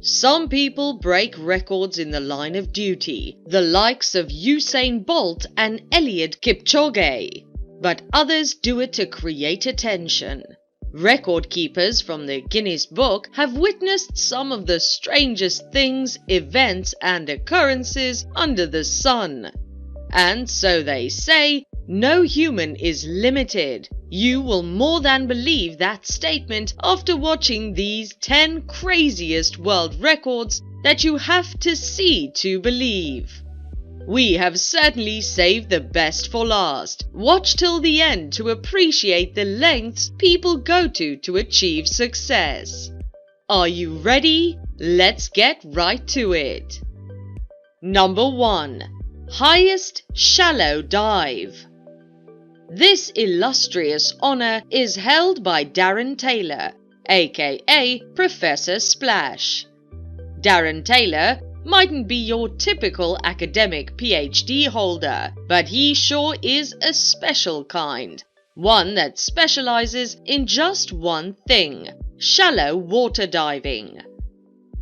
Some people break records in the line of duty, the likes of Usain Bolt and Eliud Kipchoge, but others do it to create attention. Record keepers from the Guinness Book have witnessed some of the strangest things, events and occurrences under the sun. And so they say, no human is limited. You will more than believe that statement after watching these 10 craziest world records that you have to see to believe. We have certainly saved the best for last. Watch till the end to appreciate the lengths people go to achieve success. Are you ready? Let's get right to it. Number 1. Highest shallow dive. This illustrious honor is held by Darren Taylor, aka Professor Splash. Darren Taylor mightn't be your typical academic PhD holder, but he sure is a special kind, one that specializes in just one thing: shallow water diving.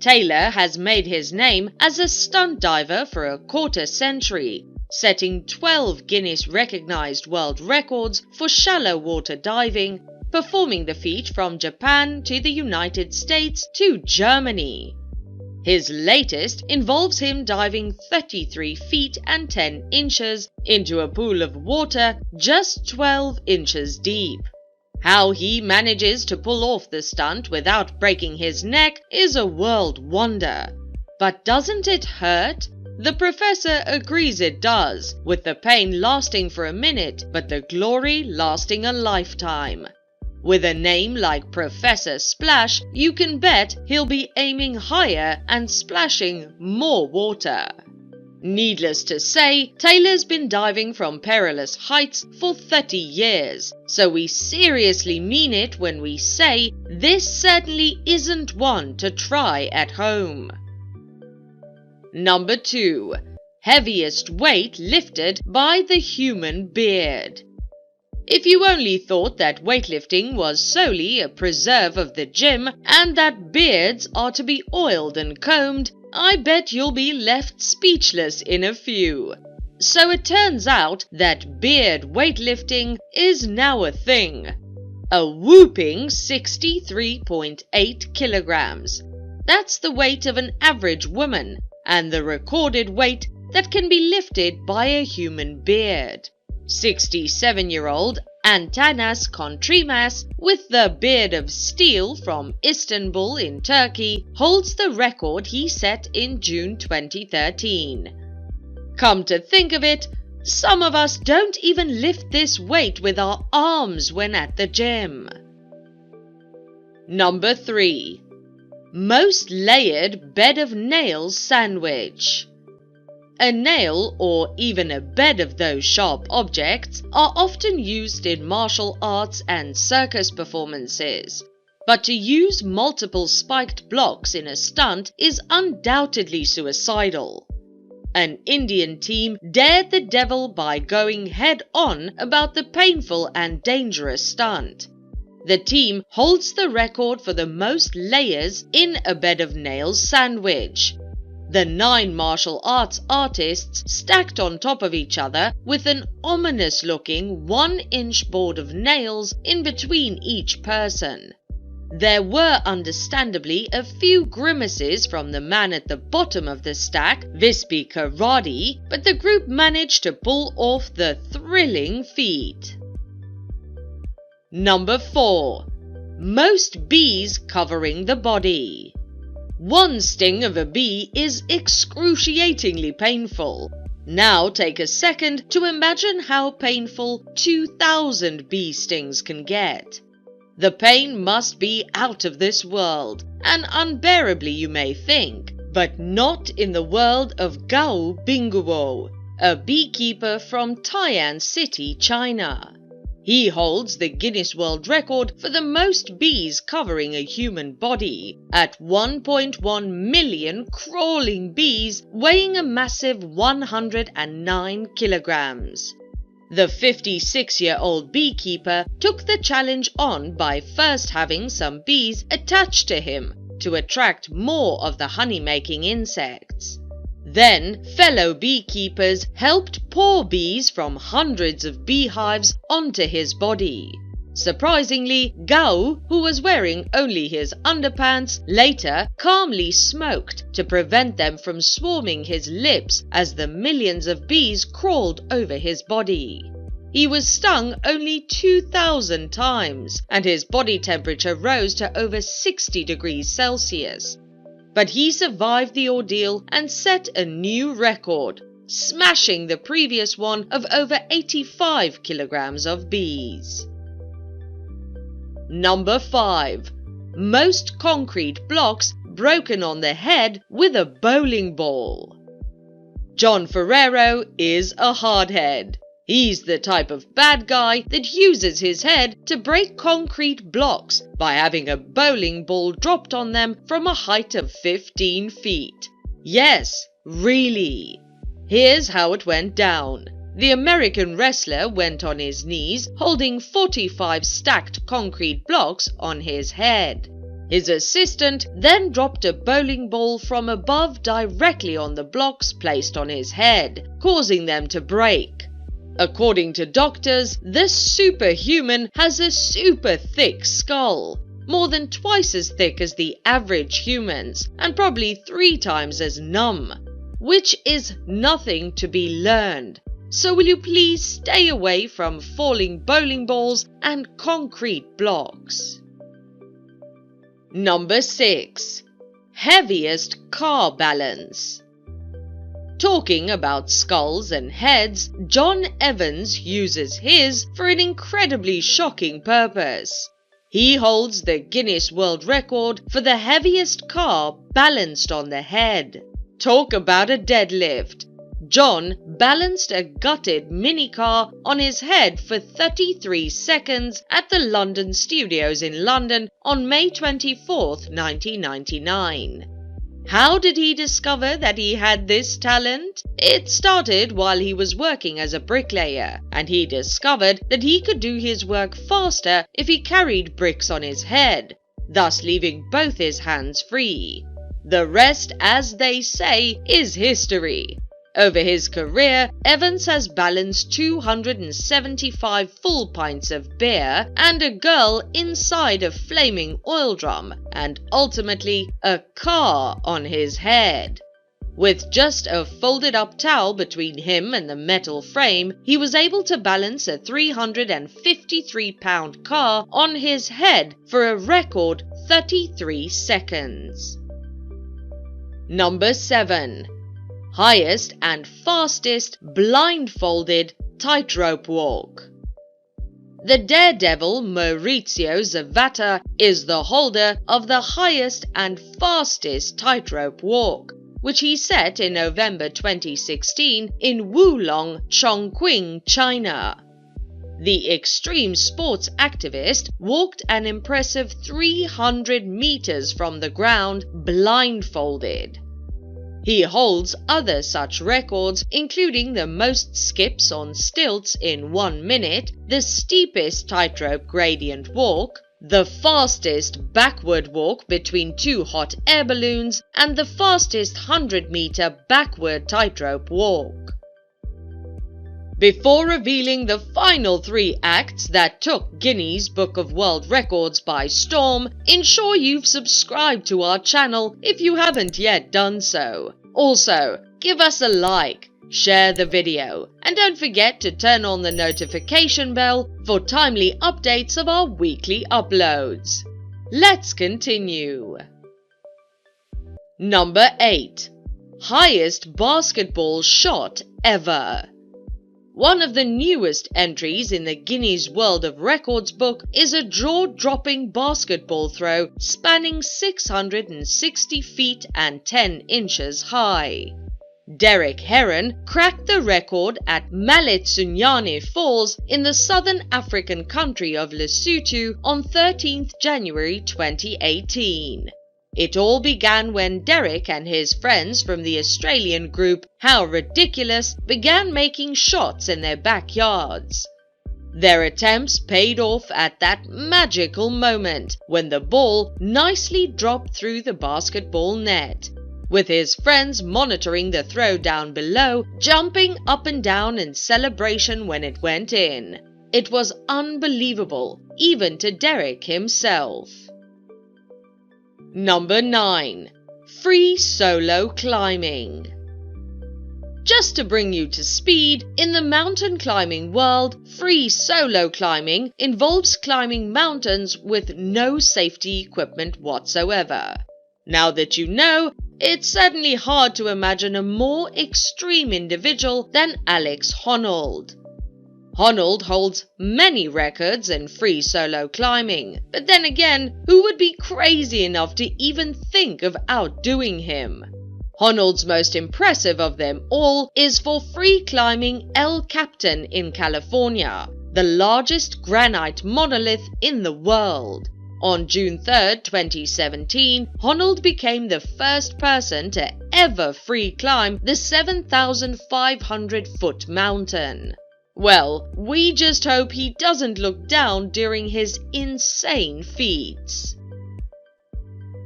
Taylor has made his name as a stunt diver for a quarter-century, setting 12 Guinness-recognized world records for shallow water diving, performing the feat from Japan to the United States to Germany. His latest involves him diving 33 feet and 10 inches into a pool of water just 12 inches deep. How he manages to pull off the stunt without breaking his neck is a world wonder. But doesn't it hurt? The professor agrees it does, with the pain lasting for a minute, but the glory lasting a lifetime. With a name like Professor Splash, you can bet he'll be aiming higher and splashing more water. Needless to say, Taylor's been diving from perilous heights for 30 years, so we seriously mean it when we say this certainly isn't one to try at home. Number 2. Heaviest weight lifted by the human beard. If you only thought that weightlifting was solely a preserve of the gym and that beards are to be oiled and combed, I bet you'll be left speechless in a few. So it turns out that beard weightlifting is now a thing. A whooping 63.8 kilograms. That's the weight of an average woman and the recorded weight that can be lifted by a human beard. 67-year-old Antanas Kontrimas, with the beard of steel from Istanbul in Turkey, holds the record he set in June 2013. Come to think of it, some of us don't even lift this weight with our arms when at the gym. Number 3. Most layered bed of nails sandwich. A nail, or even a bed of those sharp objects, are often used in martial arts and circus performances. But to use multiple spiked blocks in a stunt is undoubtedly suicidal. An Indian team dared the devil by going head-on about the painful and dangerous stunt. The team holds the record for the most layers in a bed of nails sandwich. The 9 martial arts artists stacked on top of each other with an ominous-looking 1-inch board of nails in between each person. There were understandably a few grimaces from the man at the bottom of the stack, Vispi Karadi, but the group managed to pull off the thrilling feat. Number 4. Most bees covering the body. One sting of a bee is excruciatingly painful. Now take a second to imagine how painful 2,000 bee stings can get. The pain must be out of this world, and unbearably you may think, but not in the world of Gao Bingguo, a beekeeper from Tai'an City, China. He holds the Guinness World Record for the most bees covering a human body, at 1.1 million crawling bees weighing a massive 109 kilograms. The 56-year-old beekeeper took the challenge on by first having some bees attached to him to attract more of the honey-making insects. Then, fellow beekeepers helped pour bees from hundreds of beehives onto his body. Surprisingly, Gao, who was wearing only his underpants, later calmly smoked to prevent them from swarming his lips as the millions of bees crawled over his body. He was stung only 2,000 times, and his body temperature rose to over 60 degrees Celsius. But he survived the ordeal and set a new record, smashing the previous one of over 85 kilograms of bees. Number 5. Most concrete blocks broken on the head with a bowling ball. John Ferrero is a hardhead. He's the type of bad guy that uses his head to break concrete blocks by having a bowling ball dropped on them from a height of 15 feet. Yes, really. Here's how it went down. The American wrestler went on his knees, holding 45 stacked concrete blocks on his head. His assistant then dropped a bowling ball from above directly on the blocks placed on his head, causing them to break. According to doctors, this superhuman has a super thick skull, more than twice as thick as the average humans, and probably 3 times as numb, which is nothing to be learned. So will you please stay away from falling bowling balls and concrete blocks. Number 6. Heaviest car balance. Talking about skulls and heads, John Evans uses his for an incredibly shocking purpose. He holds the Guinness World Record for the heaviest car balanced on the head. Talk about a deadlift. John balanced a gutted minicar on his head for 33 seconds at the London Studios in London on May 24, 1999. How did he discover that he had this talent? It started while he was working as a bricklayer, and he discovered that he could do his work faster if he carried bricks on his head, thus leaving both his hands free. The rest, as they say, is history. Over his career, Evans has balanced 275 full pints of beer and a girl inside a flaming oil drum, and ultimately a car on his head. With just a folded up towel between him and the metal frame, he was able to balance a 353-pound car on his head for a record 33 seconds. Number 7. Highest and fastest blindfolded tightrope walk. The daredevil Maurizio Zavata is the holder of the highest and fastest tightrope walk, which he set in November 2016 in Wulong, Chongqing, China. The extreme sports activist walked an impressive 300 meters from the ground blindfolded. He holds other such records, including the most skips on stilts in 1 minute, the steepest tightrope gradient walk, the fastest backward walk between 2 hot air balloons, and the fastest 100-meter backward tightrope walk. Before revealing the final 3 acts that took Guinness Book of World Records by storm, ensure you've subscribed to our channel if you haven't yet done so. Also, give us a like, share the video, and don't forget to turn on the notification bell for timely updates of our weekly uploads. Let's continue. Number 8. Highest basketball shot ever. One of the newest entries in the Guinness World of Records book is a jaw-dropping basketball throw spanning 660 feet and 10 inches high. Derek Heron cracked the record at Maletsunyane Falls in the southern African country of Lesotho on 13th January 2018. It all began when Derek and his friends from the Australian group How Ridiculous began making shots in their backyards. Their attempts paid off at that magical moment when the ball nicely dropped through the basketball net, with his friends monitoring the throw down below, jumping up and down in celebration when it went in. It was unbelievable, even to Derek himself. Number 9. Free solo climbing. Just to bring you to speed, in the mountain climbing world, free solo climbing involves climbing mountains with no safety equipment whatsoever. Now that you know, it's certainly hard to imagine a more extreme individual than Alex Honnold. Honnold holds many records in free solo climbing, but then again, who would be crazy enough to even think of outdoing him? Honnold's most impressive of them all is for free climbing El Capitan in California, the largest granite monolith in the world. On June 3, 2017, Honnold became the first person to ever free climb the 7,500-foot mountain. Well, we just hope he doesn't look down during his insane feats.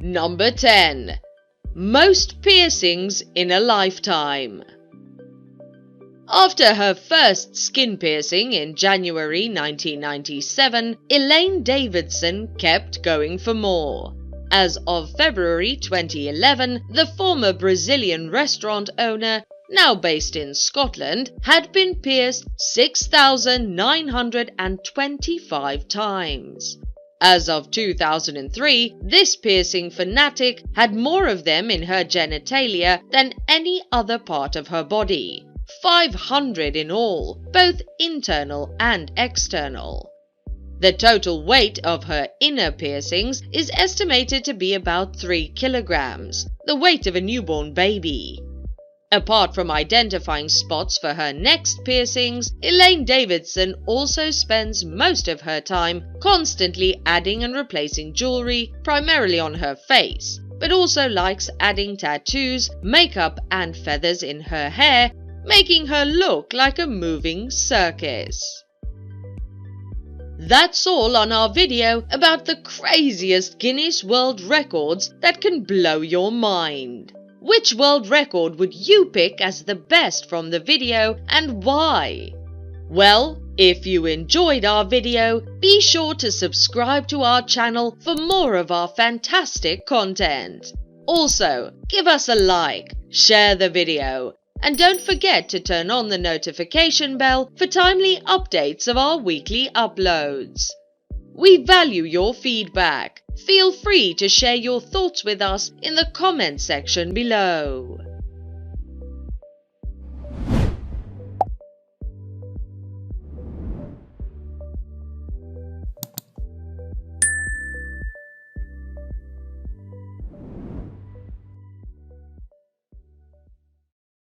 Number 10. Most piercings in a lifetime. After her first skin piercing in January 1997, Elaine Davidson kept going for more. As of February 2011, the former Brazilian restaurant owner, now based in Scotland, had been pierced 6,925 times. As of 2003, this piercing fanatic had more of them in her genitalia than any other part of her body. 500 in all, both internal and external. The total weight of her inner piercings is estimated to be about 3 kilograms, the weight of a newborn baby. Apart from identifying spots for her next piercings, Elaine Davidson also spends most of her time constantly adding and replacing jewelry, primarily on her face, but also likes adding tattoos, makeup and feathers in her hair, making her look like a moving circus. That's all on our video about the craziest Guinness World Records that can blow your mind. Which world record would you pick as the best from the video and why? Well, if you enjoyed our video, be sure to subscribe to our channel for more of our fantastic content. Also, give us a like, share the video, and don't forget to turn on the notification bell for timely updates of our weekly uploads. We value your feedback. Feel free to share your thoughts with us in the comment section below.